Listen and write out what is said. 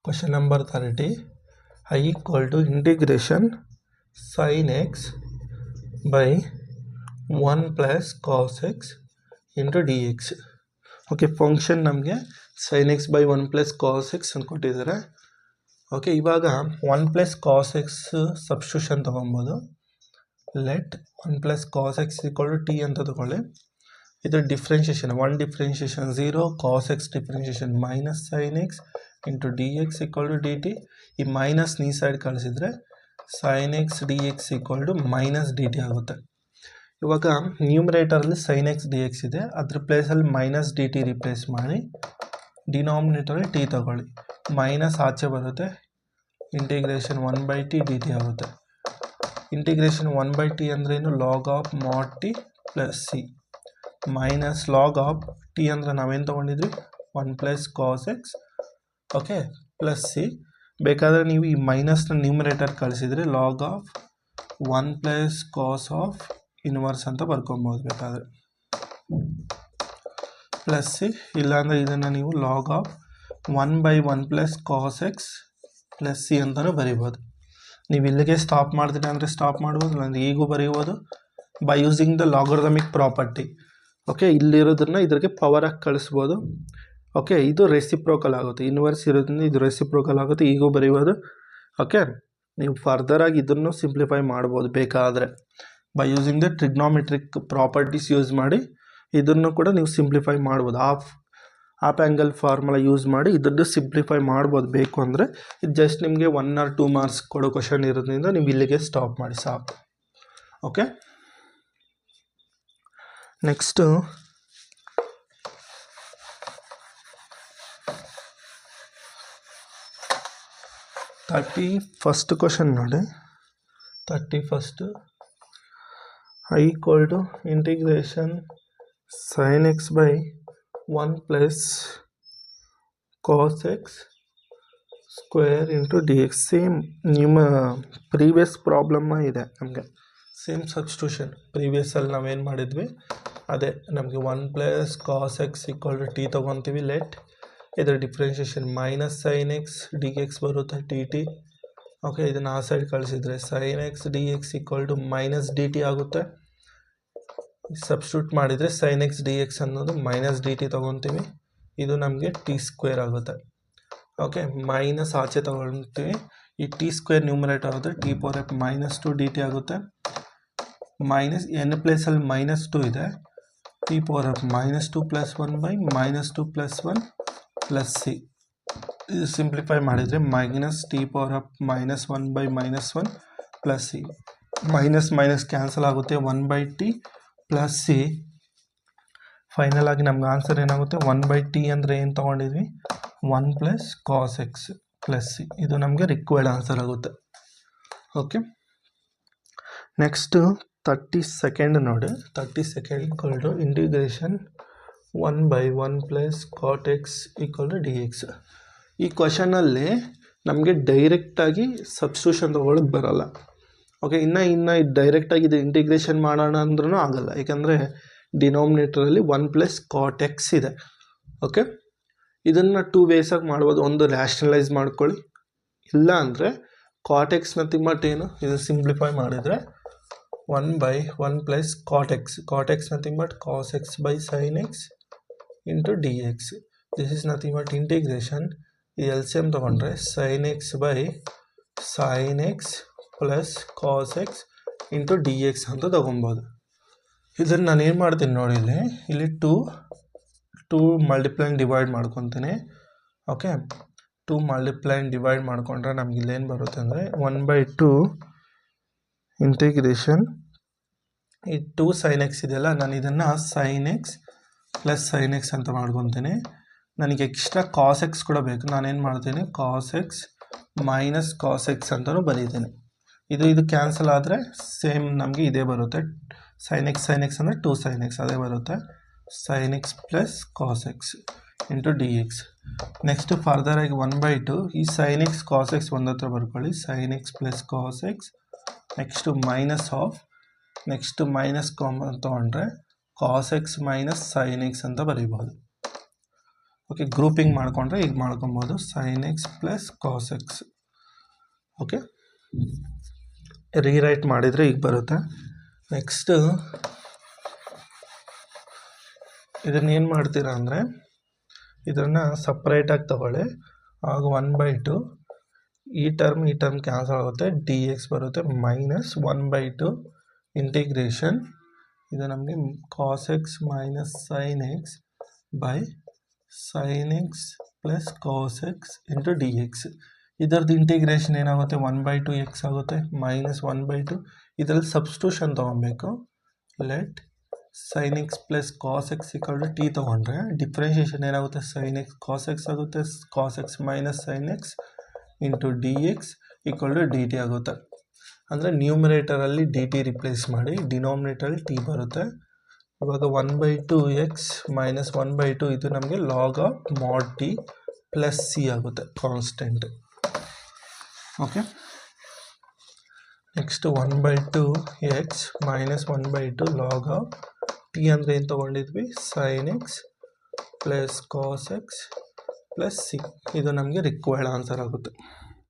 Question number 30. I equal to integration sin x by 1 plus cos x into dx. Okay, function ನಮಗೆ sin x by 1 plus cos x ಅಂತ ಕೊಟ್ಟಿದ್ದಾರೆ. Okay, ಇವಾಗ 1 plus cos x substitution ತೊಗೊಬೋದು. Let 1 plus cos x equal to t ಅಂತ ತಗೊಳ್ಳಿ. ಇದು differentiation, 1 differentiation 0, cos x differentiation minus sin x into d x equal to d t. ಈ minus ಈ side ಕಳಿಸಿದರೆ sin x d x equal to minus d t ಆಗುತ್ತೆ. ಇವಾಗ ನ್ಯೂಮರೇಟರಲ್ಲಿ sin x d x ಇದೆ, ಅದ್ರ ಪ್ಲೇಸಲ್ಲಿ ಮೈನಸ್ ಡಿ ಟಿ ರಿಪ್ಲೇಸ್ ಮಾಡಿ ಡಿನಾಮಿನೇಟರಲ್ಲಿ ಟಿ ತಗೊಳ್ಳಿ. ಮೈನಸ್ ಆಚೆ ಬರುತ್ತೆ, ಇಂಟಿಗ್ರೇಷನ್ 1/t ಡಿ ಟಿ ಆಗುತ್ತೆ. ಇಂಟಿಗ್ರೇಷನ್ 1/t ಅಂದ್ರೇನು, log of mod t plus C minus log of t ಅಂದರೆ ನಾವೇನು ತೊಗೊಂಡಿದ್ವಿ, 1 plus cos x, okay, plus C. ಬೇಕಾದರೆ ನೀವು ಈ ಮೈನಸ್ನ ನ್ಯೂಮರೇಟರ್ ಕಳಿಸಿದರೆ log of 1 plus cos of inverse ಅಂತ ಬರ್ಕೊಬೋದು ಬೇಕಾದರೆ, ಪ್ಲಸ್ ಸಿ. ಇಲ್ಲಾಂದರೆ ಇದನ್ನು ನೀವು log of 1/1 plus cos x plus C ಅಂತಲೂ ಬರೀಬೋದು. ನೀವು ಇಲ್ಲಿಗೆ ಸ್ಟಾಪ್ ಮಾಡ್ತೀರಾ ಅಂದರೆ ಸ್ಟಾಪ್ ಮಾಡ್ಬೋದು, ಇಲ್ಲಾಂದರೆ ಈಗೂ ಬರೀಬೋದು by using the logarithmic property. Okay, ಇಲ್ಲಿರೋದನ್ನ ಇದ್ರಿಗೆ ಪವರಾಗಿ ಕಳಿಸ್ಬೋದು. ಓಕೆ, ಇದು ರೆಸಿಪ್ರೋಕಲ್ ಆಗುತ್ತೆ, ಇನ್ವರ್ಸ್ ಇರೋದ್ರಿಂದ ಇದು ರೆಸಿಪ್ರೋಕಲ್ ಆಗುತ್ತೆ, ಈಗೂ ಬರೀಬೋದು. ಓಕೆ, ನೀವು ಫರ್ದರಾಗಿ ಇದನ್ನು ಸಿಂಪ್ಲಿಫೈ ಮಾಡ್ಬೋದು ಬೇಕಾದರೆ by using the trigonometric properties use ಮಾಡಿ ಇದನ್ನು ಕೂಡ ನೀವು ಸಿಂಪ್ಲಿಫೈ ಮಾಡ್ಬೋದು. ಹಾಫ್ ಆ್ಯಂಗಲ್ ಫಾರ್ಮುಲಾ ಯೂಸ್ ಮಾಡಿ ಇದನ್ನು ಸಿಂಪ್ಲಿಫೈ ಮಾಡ್ಬೋದು ಬೇಕು ಅಂದರೆ. ಇದು ಜಸ್ಟ್ ನಿಮಗೆ 1 or 2 ಮಾರ್ಕ್ಸ್ ಕೊಡೋ ಕ್ವಶನ್ ಇರೋದ್ರಿಂದ ನೀವು ಇಲ್ಲಿಗೆ ಸ್ಟಾಪ್ ಮಾಡಿ ಸಾಕು. ಓಕೆ, ನೆಕ್ಸ್ಟು 31st ಕ್ವಶನ್ ನೋಡಿ. 31st, I equal to integration sin x by 1 plus cos x square into dx. Same ನಿಮ್ಮ ಪ್ರೀವಿಯಸ್ ಪ್ರಾಬ್ಲಮ್ಮ ಇದೆ ನಮಗೆ, ಸೇಮ್ ಸಬ್ಸ್ಟಿಟ್ಯೂಷನ್. ಪ್ರೀವಿಯಸ್ಸಲ್ಲಿ ನಾವೇನು ಮಾಡಿದ್ವಿ ಅದೇ, ನಮಗೆ 1 plus cos x equal to t ತೊಗೊತೀವಿ. ಲೆಟ್ ಇದರ differentiation minus sin x d x ಬರುತ್ತೆ ಟಿ ಟಿ. ಓಕೆ, ಇದನ್ನು ಆ ಸೈಡ್ ಕಳಿಸಿದರೆ sin x d x equal to minus d t ಆಗುತ್ತೆ. ಸಬ್ಸ್ಟಿಟ್ಯೂಟ್ ಮಾಡಿದರೆ sin x ಡಿ ಎಕ್ಸ್ ಅನ್ನೋದು minus d t ತೊಗೊತೀವಿ, ಇದು ನಮಗೆ ಟಿ ಸ್ಕ್ವೇರ್ ಆಗುತ್ತೆ. ಓಕೆ, ಮೈನಸ್ ಆಚೆ ತೊಗೊಳ್ತೀವಿ, ಈ ಟಿ ಸ್ಕ್ವೇರ್ ನ್ಯೂಮರೇಟರ್ ಆಗುತ್ತೆ, t power of -2 d t ಆಗುತ್ತೆ. ಮೈನಸ್ ಎನ್ ಪ್ಲೇಸಲ್ಲಿ -2 ಇದೆ, t power of -2 + 1 by -2 + 1 plus C. ಇದು ಸಿಂಪ್ಲಿಫೈ ಮಾಡಿದರೆ minus T power of -1 by -1 plus C. Minus minus cancel ಆಗುತ್ತೆ, 1/t ಪ್ಲಸ್ ಸಿ. ಫೈನಲ್ ಆಗಿ ನಮ್ಗೆ answer ಏನಾಗುತ್ತೆ, 1/t ಅಂದರೆ ಏನು ತೊಗೊಂಡಿದ್ವಿ, 1 plus cos x plus C. ಇದು ನಮಗೆ ರಿಕ್ವೈರ್ಡ್ ಆನ್ಸರ್ ಆಗುತ್ತೆ. ಓಕೆ, ನೆಕ್ಸ್ಟು 32nd ನೋಡಿ. 32nd equal to integration 1/1 plus cot x equal to d x. ಈ ಕ್ವಶನಲ್ಲಿ ನಮಗೆ ಡೈರೆಕ್ಟಾಗಿ ಸಬ್ಸ್ಟಿಟ್ಯೂಷನ್ ತೊಗೊಳಕ್ಕೆ ಬರೋಲ್ಲ. ಓಕೆ, ಇನ್ನು ಡೈರೆಕ್ಟಾಗಿ ಇದು ಇಂಟಿಗ್ರೇಷನ್ ಮಾಡೋಣ ಅಂದ್ರೂ ಆಗೋಲ್ಲ, ಯಾಕಂದರೆ ಡಿನಾಮಿನೇಟರಲ್ಲಿ 1 plus cot x ಇದೆ. ಓಕೆ, ಇದನ್ನು 2 ವೇಸಾಗಿ ಮಾಡ್ಬೋದು. ಒಂದು ರ್ಯಾಷನಲೈಸ್ ಮಾಡ್ಕೊಳ್ಳಿ, ಇಲ್ಲ ಅಂದರೆ cot x ನಥಿಂಗ್ ಬಟ್ ಏನು, ಇದು ಸಿಂಪ್ಲಿಫೈ ಮಾಡಿದರೆ 1/1 plus cot x. cot x nothing but cos x by sin x into dx. This is nothing but integration. ಈ LCM ತೊಗೊಂಡ್ರೆ sin x by sin x plus cos x into dx ಅಂತ ತೊಗೊಬೋದು. ಇದನ್ನು ನಾನು ಏನು ಮಾಡ್ತೀನಿ ನೋಡಿ, ಇಲ್ಲಿ 2 ಮಲ್ಟಿಪ್ಲೈನ್ ಡಿವೈಡ್ ಮಾಡ್ಕೊತೀನಿ. ಓಕೆ, 2 ಮಲ್ಟಿಪ್ಲೈನ್ ಡಿವೈಡ್ ಮಾಡಿಕೊಂಡ್ರೆ ನಮ್ಗೆ ಇಲ್ಲೇನು ಬರುತ್ತೆ ಅಂದರೆ 1/2 ಇಂಟಿಗ್ರೇಷನ್ ಈ 2 sin x ಇದೆಯಲ್ಲ, ನಾನು ಇದನ್ನು sin x plus sin x ಅಂತ ಮಾಡ್ಕೊತೀನಿ. ನನಗೆ ಎಕ್ಸ್ಟ್ರಾ cos x ಕೂಡ ಬೇಕು, ನಾನೇನು ಮಾಡ್ತೀನಿ cos x minus cos x ಅಂತಲೂ ಬರೀತೀನಿ. ಇದು ಕ್ಯಾನ್ಸಲ್ ಆದರೆ ಸೇಮ್ ನಮಗೆ ಇದೇ ಬರುತ್ತೆ, sin x ಅಂದರೆ 2 sin x ಅದೇ ಬರುತ್ತೆ, sin x plus cos x into d x. Next ಫರ್ದರಾಗಿ 1/2 ಈ sin x cos x ಒಂದು ಹತ್ರ ಬರ್ಕೊಳ್ಳಿ, sin x plus cos x. Next minus of, next minus common ತೊಗೊಂಡ್ರೆ cos x minus sin x ಅಂತ ಬರೀಬೋದು. Okay, grouping ಮಾಡಿಕೊಂಡ್ರೆ ಈಗ ಮಾಡ್ಕೊಬೋದು sin x plus cos x. Okay, rewrite ಮಾಡಿದರೆ ಈಗ ಬರುತ್ತೆ. ನೆಕ್ಸ್ಟ್ ಇದನ್ನೇನು ಮಾಡ್ತೀರಾ ಅಂದರೆ ಇದನ್ನು ಸಪ್ರೇಟಾಗಿ ತಗೊಳ್ಳಿ. ಆಗ 1/2 ಈ ಟರ್ಮ್ ಕ್ಯಾನ್ಸಲ್ ಆಗುತ್ತೆ, ಡಿ ಎಕ್ಸ್ ಬರುತ್ತೆ ಮೈನಸ್ 1/2 ಇಂಟಿಗ್ರೇಷನ್ ಇದು ನಮಗೆ cos x minus sin x by sin x plus cos x into d x. ಇದರದ್ದು ಇಂಟಿಗ್ರೇಷನ್ ಏನಾಗುತ್ತೆ 1/2 x ಆಗುತ್ತೆ ಮೈನಸ್ 1/2. ಇದರಲ್ಲಿ ಸಬ್ಸ್ಟಿಟ್ಯೂಷನ್ ತೊಗೊಬೇಕು. Let sin x plus cos x equal to t ತೊಗೊಂಡ್ರೆ differentiation ಏನಾಗುತ್ತೆ sin x cos x ಆಗುತ್ತೆ, cos x minus sin x into d x equal to d t ಆಗುತ್ತೆ. ಅಂದರೆ ನ್ಯೂಮರೇಟರಲ್ಲಿ ಡಿ ಟಿ ರಿಪ್ಲೇಸ್ ಮಾಡಿ ಡಿನಾಮಿನೇಟರಲ್ಲಿ T ಬರುತ್ತೆ. ಇವಾಗ 1/2 x minus 1/2 ಇದು ನಮಗೆ log of mod t plus c ಆಗುತ್ತೆ constant. Okay, next 1/2 x minus 1/2 log of t ಅಂದರೆ ಏನು ತೊಗೊಂಡಿದ್ವಿ sin x plus cos x plus C. ಇದು ನಮಗೆ ರಿಕ್ವೈರ್ಡ್ ಆನ್ಸರ್ ಆಗುತ್ತೆ.